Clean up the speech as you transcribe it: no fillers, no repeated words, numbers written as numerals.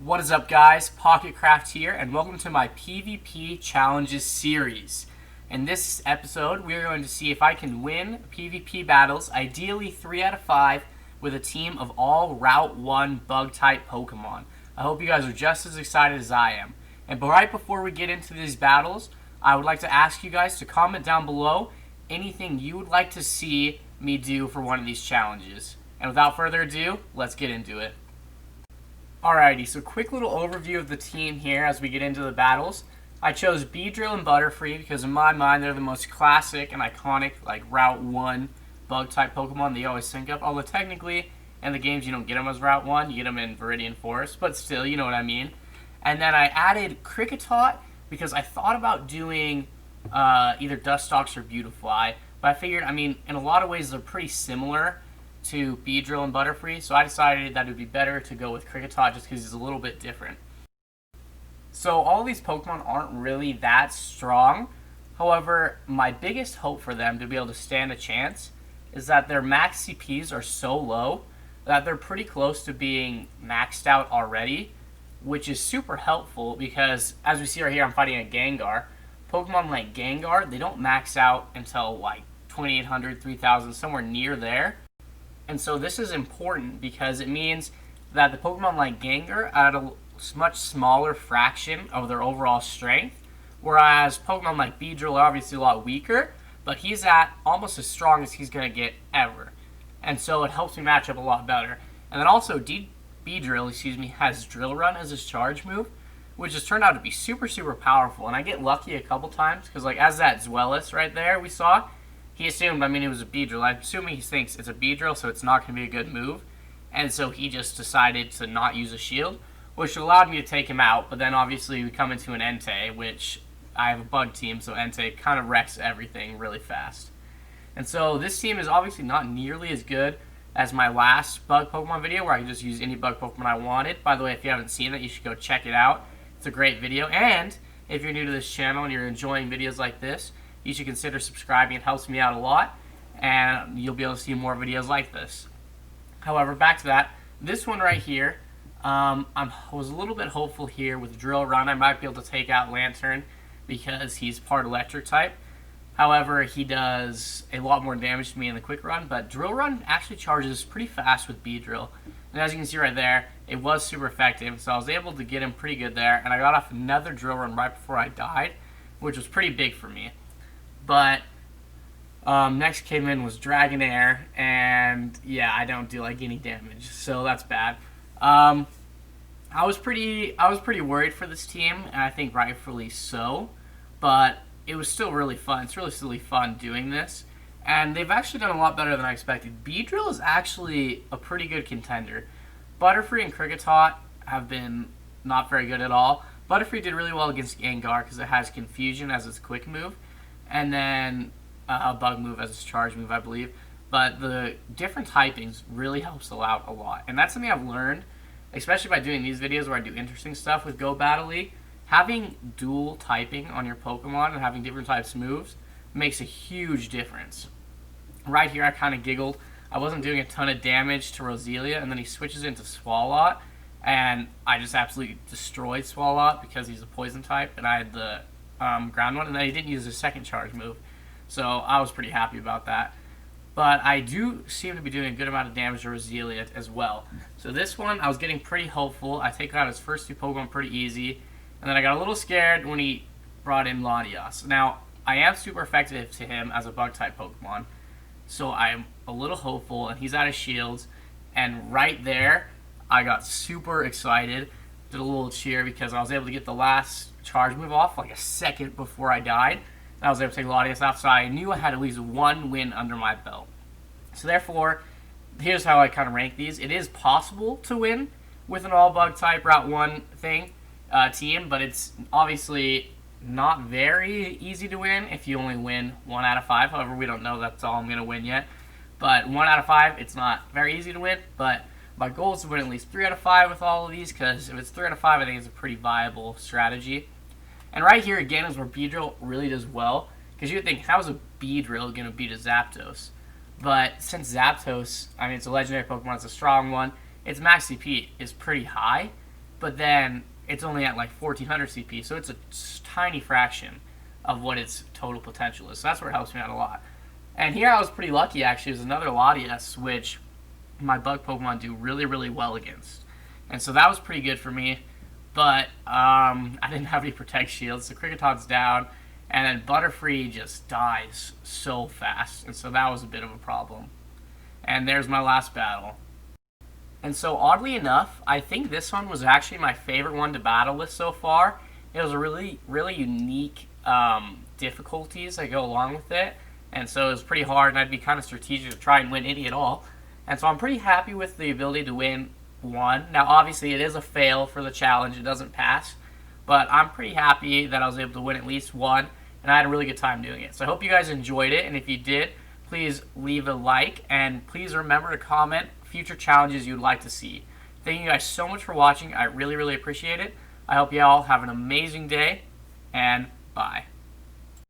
What is up, guys? PocketCraft here, and welcome to my PvP Challenges series. In this episode, we are going to see if I can win PvP battles, ideally 3 out of 5, with a team of all Route 1 Bug-type Pokemon. I hope you guys are just as excited as I am. And right before we get into these battles, I would like to ask you guys to comment down below anything you would like to see me do for one of these challenges. And without further ado, let's get into it. Alrighty, so quick little overview of the team here as we get into the battles. I chose Beedrill and Butterfree because in my mind they're the most classic and iconic like Route 1 bug-type Pokemon they always sync up. Although technically in the games you don't get them as Route 1, you get them in Viridian Forest, but still, you know what I mean. And then I added Kricketot because I thought about doing either Dustox or Beautifly, but I figured, in a lot of ways they're pretty similar to Beedrill and Butterfree, so I decided that it would be better to go with Kricketot just because he's a little bit different. So all these Pokemon aren't really that strong. However, my biggest hope for them to be able to stand a chance is that their max CPs are so low that they're pretty close to being maxed out already, which is super helpful because, as we see right here, I'm fighting a Gengar. Pokemon like Gengar, they don't max out until like 2800, 3000, somewhere near there. And so this is important because it means that the Pokemon like Gengar are at a much smaller fraction of their overall strength, whereas Pokemon like Beedrill are obviously a lot weaker, but he's at almost as strong as he's going to get ever. And so it helps me match up a lot better. And then also Beedrill, has Drill Run as his charge move, which has turned out to be super, super powerful. And I get lucky a couple times because, like, as that Zweilous right there we saw, he assumed, it was a Beedrill. I'm assuming he thinks it's a Beedrill, so it's not going to be a good move. And so he just decided to not use a shield, which allowed me to take him out. But then obviously we come into an Entei, which I have a bug team, so Entei kind of wrecks everything really fast. And so this team is obviously not nearly as good as my last bug Pokemon video, where I could just use any bug Pokemon I wanted. By the way, if you haven't seen it, you should go check it out. It's a great video. And if you're new to this channel and you're enjoying videos like this, you should consider subscribing. It helps me out a lot, and you'll be able to see more videos like this. However, back to that. This one right here, I was a little bit hopeful here with Drill Run. I might be able to take out Lantern because he's part electric type. However, he does a lot more damage to me in the Quick Run, but Drill Run actually charges pretty fast with Beedrill. And as you can see right there, it was super effective, so I was able to get him pretty good there, and I got off another Drill Run right before I died, which was pretty big for me. But next came in was Dragonair, and yeah, I don't do like any damage, so that's bad. I was pretty worried for this team, and I think rightfully so. But it was still really fun. It's really fun doing this, and they've actually done a lot better than I expected. Beedrill is actually a pretty good contender. Butterfree and Kricketot have been not very good at all. Butterfree did really well against Gengar because it has Confusion as its quick move, and then a bug move as its charge move, I believe. But the different typings really helps out a lot. And that's something I've learned, especially by doing these videos where I do interesting stuff with Go Battle League. Having dual typing on your Pokemon and having different types of moves makes a huge difference. Right here I kind of giggled. I wasn't doing a ton of damage to Roselia, and then he switches into Swalot, and I just absolutely destroyed Swalot because he's a poison type, and I had the ground one, and then he didn't use his second charge move. So I was pretty happy about that. But I do seem to be doing a good amount of damage to Roselia as well. So this one, I was getting pretty hopeful. I take out his first 2 Pokemon pretty easy. And then I got a little scared when he brought in Latias. Now, I am super effective to him as a Bug-type Pokemon. So I'm a little hopeful, and he's out of shields. And right there, I got super excited. Did a little cheer because I was able to get the last charge move off like a second before I died. And I was able to take Latias out, so I knew I had at least 1 win under my belt. So therefore, here's how I kind of rank these. It is possible to win with an all-bug type Route 1 team, but it's obviously not very easy to win if you only win 1 out of 5. However, we don't know that's all I'm going to win yet. But 1 out of 5, it's not very easy to win, but my goal is to win at least 3 out of 5 with all of these, because if it's 3 out of 5, I think it's a pretty viable strategy. And right here, again, is where Beedrill really does well, because you would think, how is a Beedrill going to beat a Zapdos? But since Zapdos, it's a legendary Pokemon, it's a strong one, its max CP is pretty high, but then it's only at like 1400 CP, so it's a tiny fraction of what its total potential is. So that's where it helps me out a lot. And here I was pretty lucky, actually. There's another Latias, which my bug Pokemon do really, really well against. And so that was pretty good for me. But I didn't have any Protect Shields, so Kricketon's down. And then Butterfree just dies so fast. And so that was a bit of a problem. And there's my last battle. And so oddly enough, I think this one was actually my favorite one to battle with so far. It was a really, really unique difficulties that go along with it. And so it was pretty hard, and I'd be kind of strategic to try and win any at all. And so I'm pretty happy with the ability to win one. Now, obviously, it is a fail for the challenge. It doesn't pass. But I'm pretty happy that I was able to win at least one, and I had a really good time doing it. So I hope you guys enjoyed it, and if you did, please leave a like, and please remember to comment future challenges you'd like to see. Thank you guys so much for watching. I really, really appreciate it. I hope you all have an amazing day, and bye.